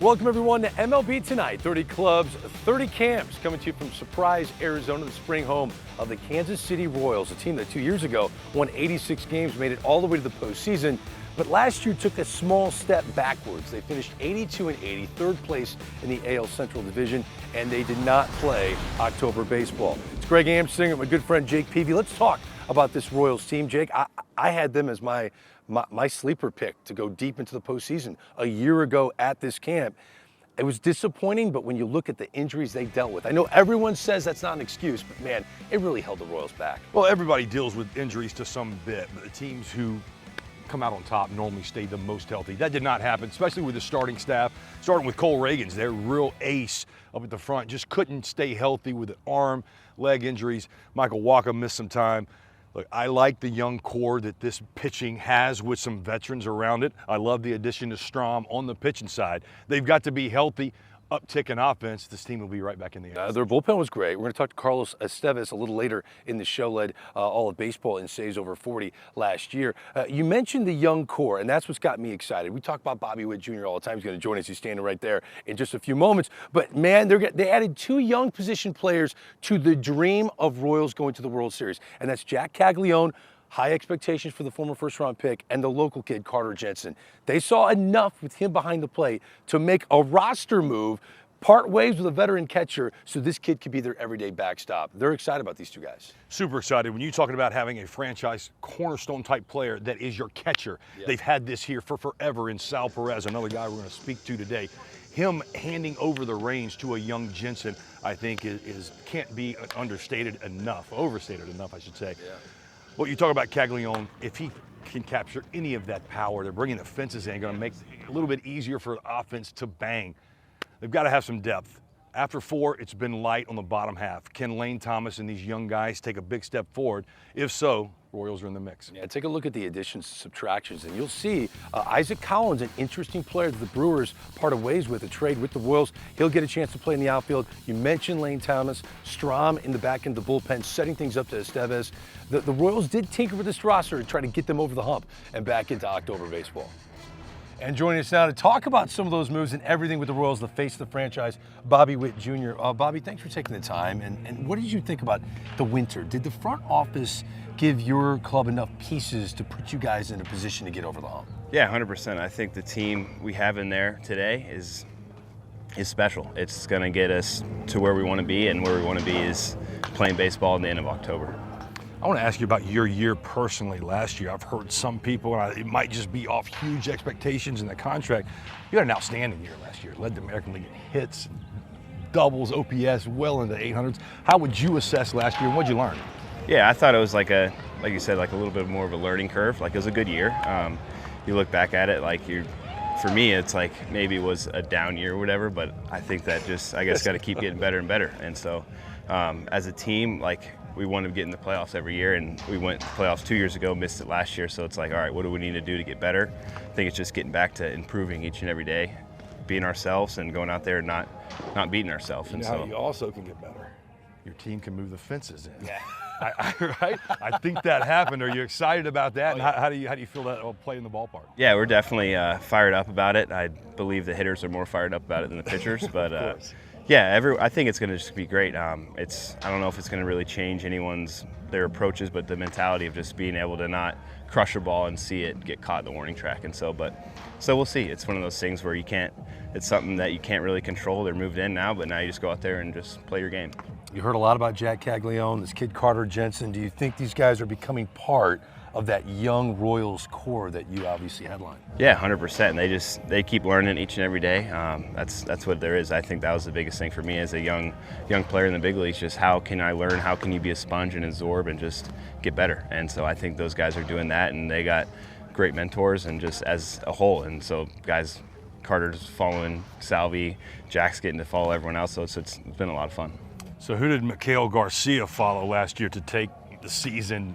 Welcome everyone to MLB Tonight. 30 clubs, 30 camps coming to you from Surprise, Arizona, the spring home of the Kansas City Royals, a team that 2 years ago won 86 games, made it all the way to the postseason, but last year took a small step backwards. They finished 82-80, third place in the AL Central Division, and they did not play October baseball. It's Greg Amsinger, my good friend Jake Peavy. Let's talk about this Royals team. Jake, I had them as my sleeper pick to go deep into the postseason a year ago at this camp. It was disappointing, but when you look at the injuries they dealt with, I know everyone says that's not an excuse, but man, it really held the Royals back. Well, everybody deals with injuries to some bit, but the teams who come out on top normally stay the most healthy. That did not happen, especially with the starting staff, starting with Cole Reagans, their real ace up at the front, just couldn't stay healthy with the arm, leg injuries. Michael Wacha missed some time. Look, I like the young core that this pitching has with some veterans around it. I love the addition to Strom on the pitching side. They've got to be healthy. Uptick in offense, this team will be right back in the air. Their bullpen was great. We're going to talk to Carlos Estevez a little later in the show, led all of baseball in saves over 40 last year. You mentioned the young core, and that's what's got me excited. We talk about Bobby Witt Jr. all the time. He's going to join us. He's standing right there in just a few moments. But, man, they added two young position players to the dream of Royals going to the World Series, and that's Jack Caglione. High expectations for the former first-round pick, and the local kid, Carter Jensen. They saw enough with him behind the plate to make a roster move, part ways with a veteran catcher, so this kid could be their everyday backstop. They're excited about these two guys. Super excited. When you're talking about having a franchise cornerstone-type player that is your catcher, They've had this here for forever in Sal Perez, another guy we're going to speak to today. Him handing over the reins to a young Jensen, I think, can't be understated enough, overstated enough, I should say. Well, you talk about Caglione, if he can capture any of that power, they're bringing the fences in, going to make it a little bit easier for the offense to bang. They've got to have some depth. After 4, it's been light on the bottom half. Can Lane Thomas and these young guys take a big step forward? If so, Royals are in the mix. Yeah, take a look at the additions and subtractions, and you'll see Isaac Collins, an interesting player that the Brewers parted ways with a trade with the Royals. He'll get a chance to play in the outfield. You mentioned Lane Thomas, Strom in the back end of the bullpen, setting things up to Estevez. The Royals did tinker with this roster to try to get them over the hump and back into October baseball. And joining us now to talk about some of those moves and everything with the Royals, the face of the franchise, Bobby Witt Jr. Bobby, thanks for taking the time. And what did you think about the winter? Did the front office give your club enough pieces to put you guys in a position to get over the hump? Yeah, 100%. I think the team we have in there today is special. It's going to get us to where we want to be, and where we want to be is playing baseball at the end of October. I want to ask you about your year personally last year. I've heard some people, and it might just be off huge expectations in the contract. You had an outstanding year last year. Led the American League in hits, doubles, OPS, well into 800s. How would you assess last year, and what'd you learn? Yeah, I thought it was like you said, like a little bit more of a learning curve. Like, it was a good year. You look back at it, for me, it's like maybe it was a down year or whatever, but I think that got to keep getting better and better. And so as a team, we want to get in the playoffs every year, and we went to the playoffs 2 years ago, missed it last year. So it's like, all right, what do we need to do to get better? I think it's just getting back to improving each and every day, being ourselves and going out there and not beating ourselves. And so you also can get better. Your team can move the fences in. Yeah. Right? I think that happened. Are you excited about that? And how do you feel that will play in the ballpark? Yeah, we're definitely fired up about it. I believe the hitters are more fired up about it than the pitchers, but yeah, I think it's going to just be great. I don't know if it's going to really change their approaches, but the mentality of just being able to not crush a ball and see it get caught in the warning track. And so we'll see. It's one of those things where it's something that you can't really control. They're moved in now, but now you just go out there and just play your game. You heard a lot about Jack Caglione, this kid Carter Jensen. Do you think these guys are becoming part of that young Royals core that you obviously headline? Yeah, 100%. They keep learning each and every day. That's what there is. I think that was the biggest thing for me as a young player in the big leagues. Just how can I learn? How can you be a sponge and absorb and just get better? And so I think those guys are doing that, and they got great mentors and just as a whole. And so guys, Carter's following Salvi, Jack's getting to follow everyone else. So it's been a lot of fun. So who did Mikael Garcia follow last year to take the season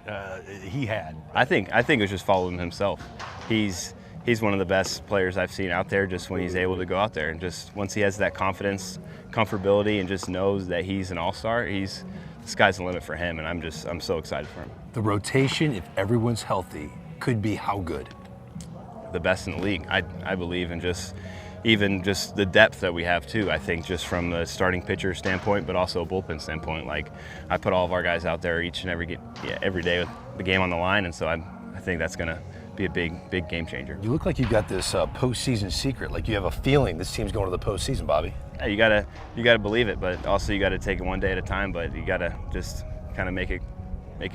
he had? I think it was just following himself. He's he's one of the best players I've seen out there just when he's able to go out there. And just once he has that confidence, comfortability, and just knows that he's an all-star, the sky's the limit for him, and I'm so excited for him. The rotation, if everyone's healthy, could be how good? The best in the league, I believe, and even just the depth that we have too. I think just from the starting pitcher standpoint, but also a bullpen standpoint. Like, I put all of our guys out there each and every day with the game on the line, and so I think that's going to be a big game changer. You look like you got this postseason secret. Like you have a feeling this team's going to the postseason, Bobby. Yeah, you gotta believe it, but also you gotta take it one day at a time. But you gotta just kind of make it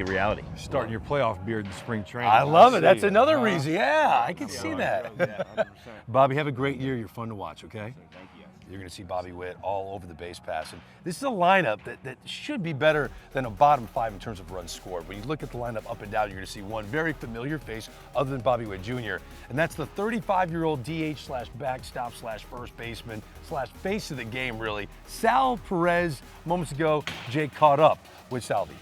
reality. Starting your playoff beard in spring training. I love it. That's another reason. Yeah, I can see that. Yeah, 100%. Bobby, have a great year. You're fun to watch, okay? Thank you. You're going to see Bobby Witt all over the base passing. This is a lineup that should be better than a bottom 5 in terms of runs scored. When you look at the lineup up and down, you're going to see one very familiar face other than Bobby Witt Jr., and that's the 35-year-old DH/backstop/first baseman / face of the game, really. Sal Perez. Moments ago, Jake caught up with Salvi.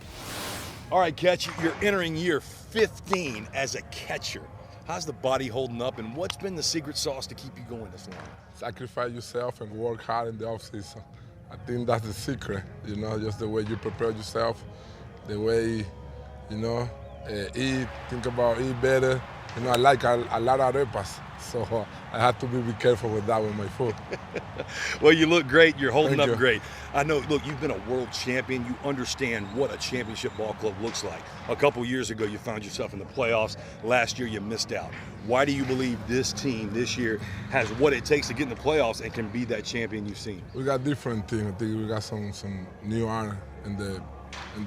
All right, Catch, you're entering year 15 as a catcher. How's the body holding up, and what's been the secret sauce to keep you going this long? Sacrifice yourself and work hard in the offseason. I think that's the secret, just the way you prepare yourself, the way, eat, think about eat better. I like a lot of arepas, so I have to be careful with that with my food. Well, you look great. You're holding Thank up you. great. I know, look, you've been a world champion. You understand what a championship ball club looks like. A couple years ago, you found yourself in the playoffs. Last year, you missed out. Why do you believe this team this year has what it takes to get in the playoffs and can be that champion you've seen? We got different team. I think we got some new honor in the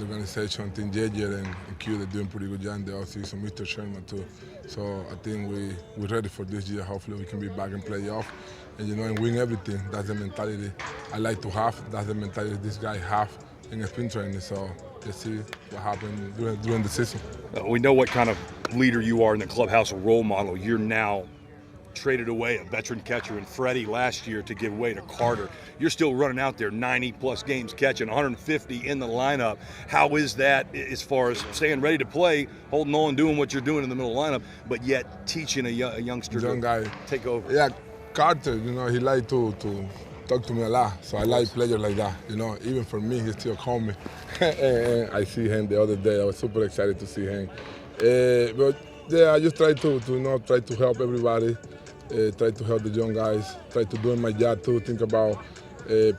organization. I think JJ and Q, they're doing pretty good job in the offseason. Mr. Sherman too. So I think we're ready for this year. Hopefully we can be back and play off and win everything. That's the mentality I like to have. That's the mentality this guy have in spring training. So let's see what happens during the season. We know what kind of leader you are in the clubhouse, a role model. You're now traded away a veteran catcher in Freddie last year to give way to Carter. You're still running out there 90-plus games catching, 150 in the lineup. How is that as far as staying ready to play, holding on, doing what you're doing in the middle of the lineup, but yet teaching a youngster Young guy. take over? Yeah, Carter, he like to talk to me a lot. So I like players like that. Even for me, he still call me. And I see him the other day. I was super excited to see him. But yeah, I just try to help everybody. Try to help the young guys. Try to do my job too. Think about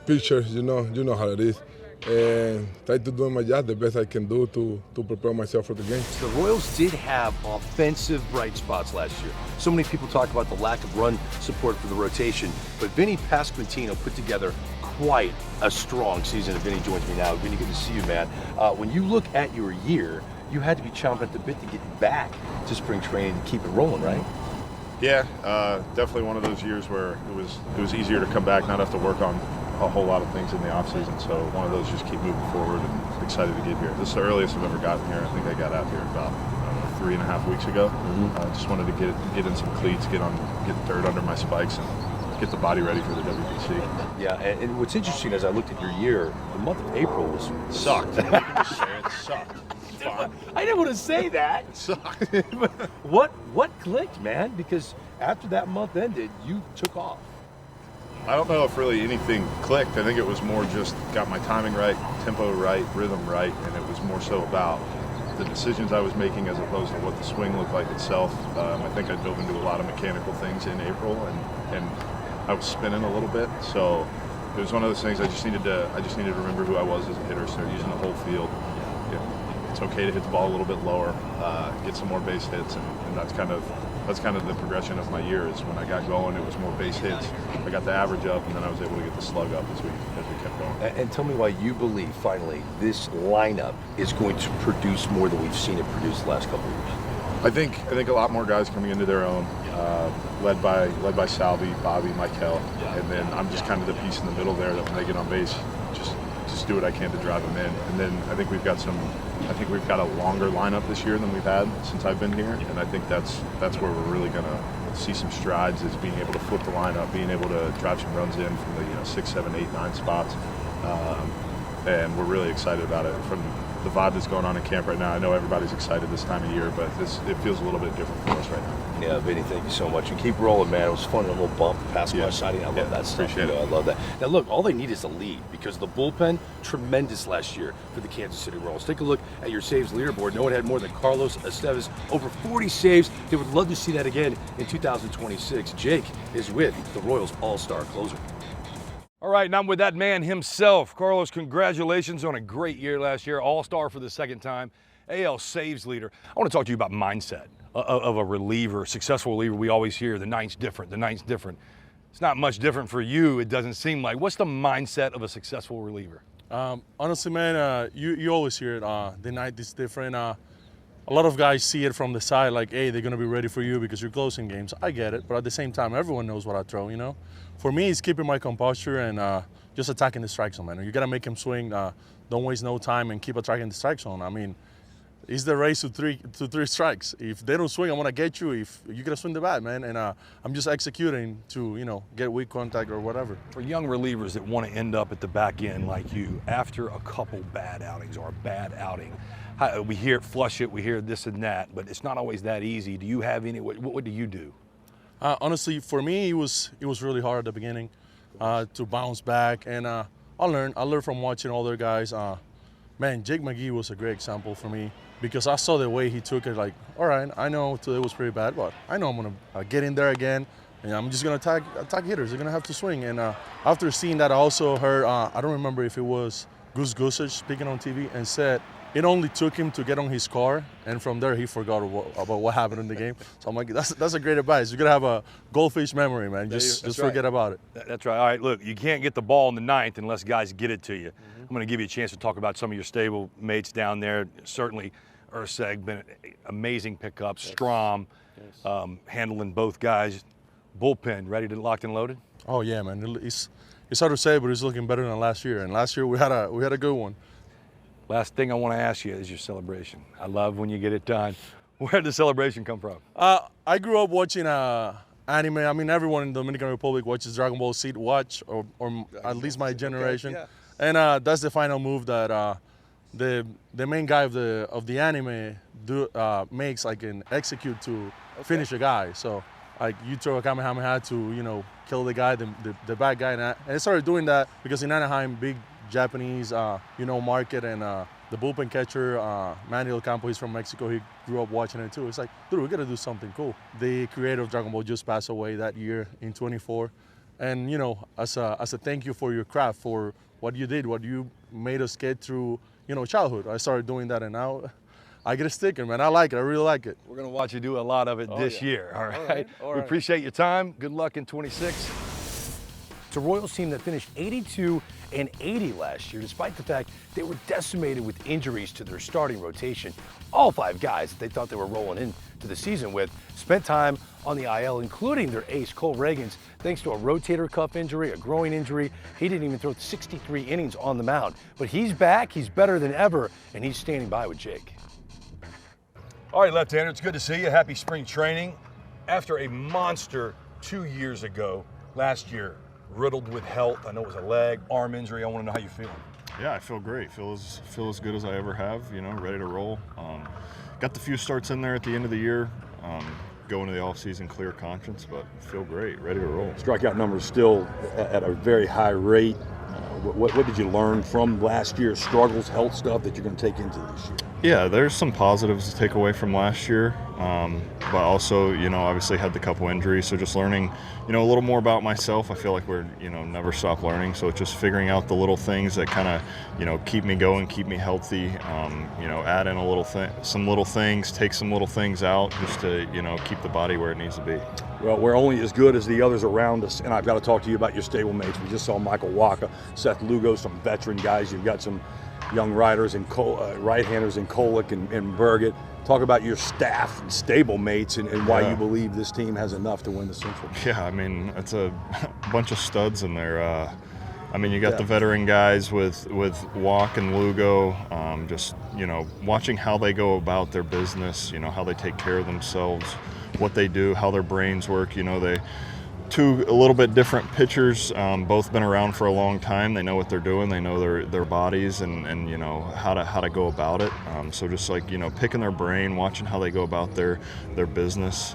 pictures. You know how it is. And try to do my job the best I can do to prepare myself for the game. The Royals did have offensive bright spots last year. So many people talk about the lack of run support for the rotation, but Vinnie Pasquantino put together quite a strong season. And Vinnie joins me now. Vinnie, good to see you, man. When you look at your year, you had to be chomping at the bit to get back to spring training and keep it rolling, right? Yeah, definitely one of those years where it was easier to come back, not have to work on a whole lot of things in the off season. So one of those, just keep moving forward, and excited to get here. This is the earliest I've ever gotten here. I think I got out here about 3.5 weeks ago. Just wanted to get in some cleats, get dirt under my spikes, and get the body ready for the WBC. Yeah, and what's interesting as I looked at your year, the month of April was Sucked. You know, you can just say it sucked. It's fine. I didn't want to say that. It sucked. But what clicked, man? Because after that month ended, you took off. I don't know if really anything clicked. I think it was more just got my timing right, tempo right, rhythm right, and it was more so about the decisions I was making as opposed to what the swing looked like itself. I think I dove into a lot of mechanical things in April, and I was spinning a little bit. So it was one of those things I just needed to remember who I was as a hitter, start using the whole field. It's okay to hit the ball a little bit lower, get some more base hits, and that's kind of the progression of my year. Is when I got going, it was more base hits. I got the average up, and then I was able to get the slug up as we kept going. And tell me why you believe finally this lineup is going to produce more than we've seen it produce the last couple of years. I think a lot more guys coming into their own, led by Salvi, Bobby, Michael, and then I'm just kind of the piece in the middle there that when they get on base, just do what I can to drive them in. And then I think we've got a longer lineup this year than we've had since I've been here, and I think that's where we're really gonna see some strides, is being able to flip the lineup, being able to drive some runs in from the 6, 7, 8, 9 spots, and we're really excited about it. From the vibe that's going on in camp right now. I know everybody's excited this time of year, but it feels a little bit different for us right now. Yeah, Vinny, thank you so much. You keep rolling, man. It was fun, a little bump past my sighting. I love that stuff. Appreciate it. I love that. Now, look, all they need is a lead because the bullpen, tremendous last year for the Kansas City Royals. Take a look at your saves leaderboard. No one had more than Carlos Estevez, over 40 saves. They would love to see that again in 2026. Jake is with the Royals All-Star closer. All right, and I'm with that man himself. Carlos, congratulations on a great year last year, All-Star for the second time, AL saves leader. I want to talk to you about mindset of a reliever, successful reliever. We always hear the ninth's different, the ninth's different. It's not much different for you, it doesn't seem like. What's the mindset of a successful reliever? Honestly, man, you always hear it. The ninth is different. A lot of guys see it from the side, like, hey, they're going to be ready for you because you're closing games. I get it, but at the same time, everyone knows what I throw, you know? For me, it's keeping my composure and just attacking the strike zone, man. You got to make him swing. Don't waste no time and keep attacking the strike zone. I mean, it's the race to three strikes. If they don't swing, I'm gonna get you. If you gotta swing the bat, man, and I'm just executing to get weak contact or whatever. For young relievers that want to end up at the back end like you, after a couple bad outings or a bad outing, we hear flush it, we hear this and that, but it's not always that easy. Do you have any? What do you do? Honestly, for me, it was really hard at the beginning to bounce back, and I learned from watching other guys. Man, Jake McGee was a great example for me because I saw the way he took it. Like, all right, I know today was pretty bad, but I know I'm gonna get in there again, and I'm just gonna attack hitters. They're gonna have to swing. And after seeing that, I also heard I don't remember if it was Goose Goosage speaking on TV and said it only took him to get on his car, and from there he forgot about what happened in the game. So I'm like, that's a great advice. You're gonna have a goldfish memory, man. Just forget about it. That's right. All right, look, you can't get the ball in the ninth unless guys get it to you. I'm going to give you a chance to talk about some of your stable mates down there. Certainly, Urseg, been an amazing pickup. Strom, handling both guys. Bullpen, ready to locked and loaded? Oh yeah, man. It's hard to say, but it's looking better than last year. And last year we had a good one. Last thing I want to ask you is your celebration. I love when you get it done. Where did the celebration come from? I grew up watching anime. I mean, everyone in the Dominican Republic watches Dragon Ball Z, or at least my generation. Okay, yeah. And that's the final move that the main guy of the anime makes, like, an execute to finish a guy. So, like, you throw a Kamehameha to kill the guy, the bad guy, and I started doing that because in Anaheim, big Japanese market, and the bullpen catcher Manny Del Campo, he's from Mexico. He grew up watching it too. It's like, dude, we gotta do something cool. The creator of Dragon Ball just passed away that year in 24, and as a thank you for your craft, for what you did, what you made us get through, childhood. I started doing that, and now I get a sticker, man. I like it. I really like it. We're going to watch you do a lot of it this year, all right? We appreciate your time. Good luck in 26. It's a Royals team that finished 82-80 last year, despite the fact they were decimated with injuries to their starting rotation. All 5 guys that they thought they were rolling into the season with spent time on the IL, including their ace, Cole Reagans, thanks to a rotator cuff injury, a groin injury. He didn't even throw 63 innings on the mound. But he's back, he's better than ever, and he's standing by with Jake. All right, left-hander, it's good to see you. Happy spring training. After a monster 2 years ago, last year, riddled with health. I know it was a leg, arm injury. I want to know how you feel. Yeah, I feel great. Feel as good as I ever have. Ready to roll. Got the few starts in there at the end of the year. Go into the offseason clear conscience, but feel great. Ready to roll. Strikeout numbers still at a very high rate. What did you learn from last year's struggles, health stuff that you're going to take into this year? Yeah, there's some positives to take away from last year, but also, obviously had the couple injuries, so just learning, a little more about myself. I feel like we're, never stop learning, so it's just figuring out the little things that kind of, keep me going, keep me healthy, add in some little things, take some little things out just to, keep the body where it needs to be. Well, we're only as good as the others around us, and I've got to talk to you about your stable mates. We just saw Michael Wacha, Seth Lugo, some veteran guys. You've got some young riders and right-handers in Kolek and Burgett. Talk about your staff and stable mates and why you believe this team has enough to win the Central. Yeah, I mean, it's a bunch of studs in there. You got the veteran guys with Walk and Lugo, just, watching how they go about their business, how they take care of themselves, what they do, how their brains work. two a little bit different pitchers, both been around for a long time. They know what they're doing. They know their bodies and you know how to go about it. So just like, you know, picking their brain, watching how they go about their business.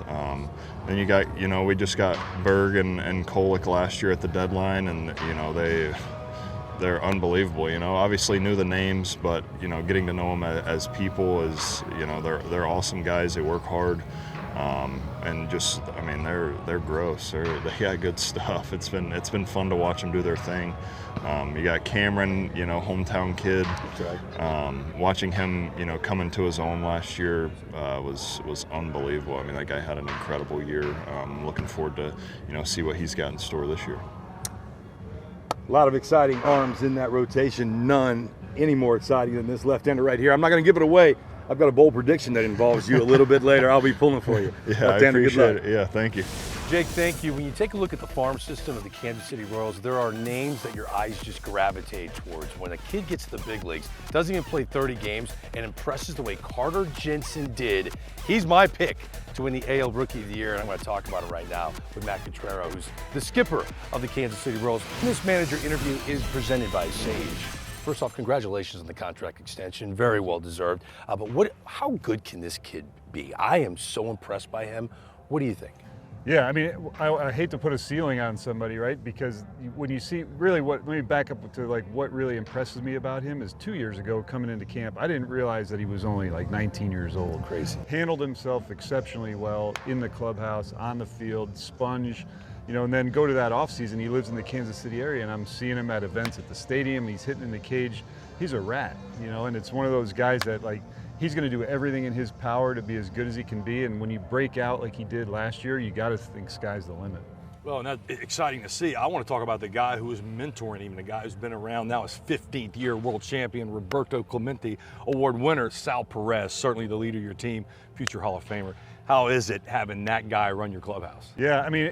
Then you got, you know, we just got Berg and Kolick last year at the deadline, and you know they're unbelievable. You know, obviously knew the names, but you know, getting to know them as people is, you know, they're awesome guys. They work hard. And just, I mean, they're gross. They got good stuff. It's been fun to watch them do their thing. You got Cameron, you know, hometown kid. Watching him, you know, come into his own last year was unbelievable. I mean, that guy had an incredible year. Looking forward to, you know, see what he's got in store this year. A lot of exciting arms in that rotation. None any more exciting than this left-hander right here. I'm not going to give it away. I've got a bold prediction that involves you a little bit later. I'll be pulling for you. Yeah, I appreciate it. Yeah, thank you. Jake, thank you. When you take a look at the farm system of the Kansas City Royals, there are names that your eyes just gravitate towards. When a kid gets to the big leagues, doesn't even play 30 games, and impresses the way Carter Jensen did, he's my pick to win the AL Rookie of the Year, and I'm going to talk about it right now with Matt Quatraro, who's the skipper of the Kansas City Royals. This manager interview is presented by Sage. First off, congratulations on the contract extension, very well deserved. But how good can this kid be? I am so impressed by him. What do you think? Yeah, I mean, I hate to put a ceiling on somebody, right? Because when you see, really let me back up to like what really impresses me about him is 2 years ago coming into camp, I didn't realize that he was only like 19 years old. Crazy. Handled himself exceptionally well in the clubhouse, on the field, sponge. You know, and then go to that offseason, he lives in the Kansas City area, and I'm seeing him at events at the stadium, he's hitting in the cage. He's a rat, you know, and it's one of those guys that, like, he's going to do everything in his power to be as good as he can be, and when you break out like he did last year, you got to think sky's the limit. Well, and that's exciting to see. I want to talk about the guy who is mentoring him, the guy who's been around now, his 15th year world champion, Roberto Clemente Award winner, Sal Perez, certainly the leader of your team, future Hall of Famer. How is it having that guy run your clubhouse? Yeah, I mean,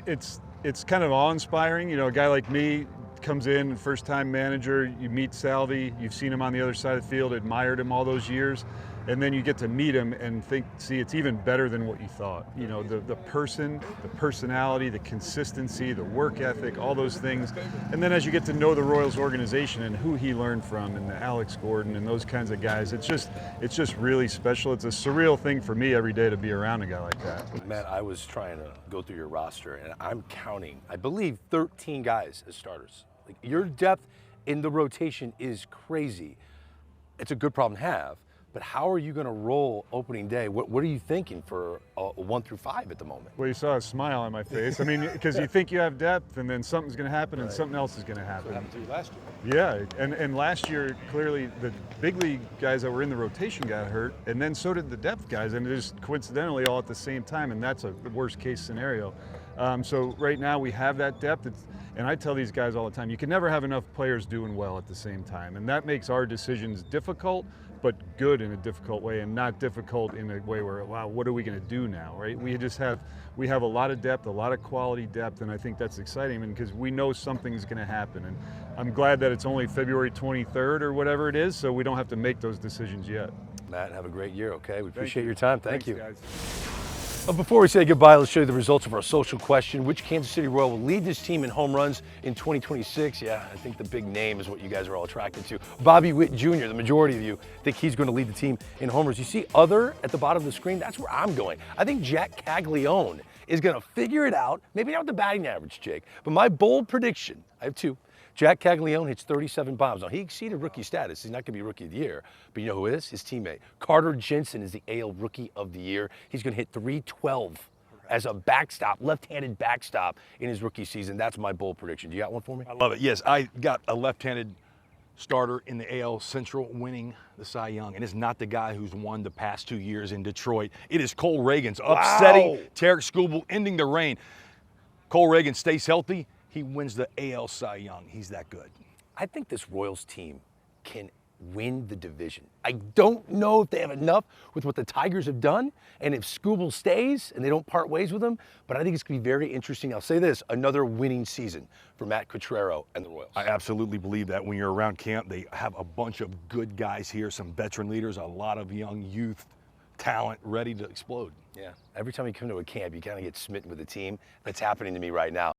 it's kind of awe-inspiring. You know, a guy like me comes in, first-time manager, you meet Salvi, you've seen him on the other side of the field, admired him all those years, and then you get to meet him and see, it's even better than what you thought. You know, the person, the personality, the consistency, the work ethic, all those things. And then as you get to know the Royals organization and who he learned from, and the Alex Gordon and those kinds of guys, it's just really special. It's a surreal thing for me every day to be around a guy like that. Matt, I was trying to go through your roster, and I'm counting, I believe, 13 guys as starters. Like, your depth in the rotation is crazy. It's a good problem to have. But how are you going to roll opening day? What are you thinking for 1 through 5 at the moment? Well, you saw a smile on my face. I mean, because you think you have depth, and then something's going to happen, and something else is going to happen. That's what happened to you last year. Yeah, and last year, clearly, the big league guys that were in the rotation got hurt, and then so did the depth guys, and just coincidentally all at the same time, and that's a worst-case scenario. So right now we have that depth, and I tell these guys all the time, you can never have enough players doing well at the same time, and that makes our decisions difficult, but good in a difficult way, and not difficult in a way where, wow, what are we going to do now, right? We have a lot of depth, a lot of quality depth, and I think that's exciting because we know something's going to happen. And I'm glad that it's only February 23rd or whatever it is, so we don't have to make those decisions yet. Matt, have a great year, okay? We appreciate your time. Thank you. Guys. Before we say goodbye, let's show you the results of our social question. Which Kansas City Royal will lead this team in home runs in 2026? Yeah, I think the big name is what you guys are all attracted to. Bobby Witt Jr., the majority of you think he's going to lead the team in homers. You see other at the bottom of the screen? That's where I'm going. I think Jack Caglione is going to figure it out. Maybe not with the batting average, Jake, but my bold prediction, I have two. Jack Caglione hits 37 bombs. Now, he exceeded rookie status. He's not going to be Rookie of the Year, but you know who is? His teammate. Carter Jensen is the AL Rookie of the Year. He's going to hit 312 as a backstop, left-handed backstop in his rookie season. That's my bold prediction. Do you got one for me? I love it. Yes, I got a left-handed starter in the AL Central winning the Cy Young, and it's not the guy who's won the past 2 years in Detroit. It is Cole Reagans upsetting Tarek Skubal, ending the reign. Cole Reagan stays healthy. He wins the AL Cy Young. He's that good. I think this Royals team can win the division. I don't know if they have enough with what the Tigers have done and if Skubal stays and they don't part ways with him, but I think it's going to be very interesting. I'll say this, another winning season for Matt Quatraro and the Royals. I absolutely believe that. When you're around camp, they have a bunch of good guys here, some veteran leaders, a lot of young youth talent ready to explode. Yeah, every time you come to a camp, you kind of get smitten with the team. That's happening to me right now.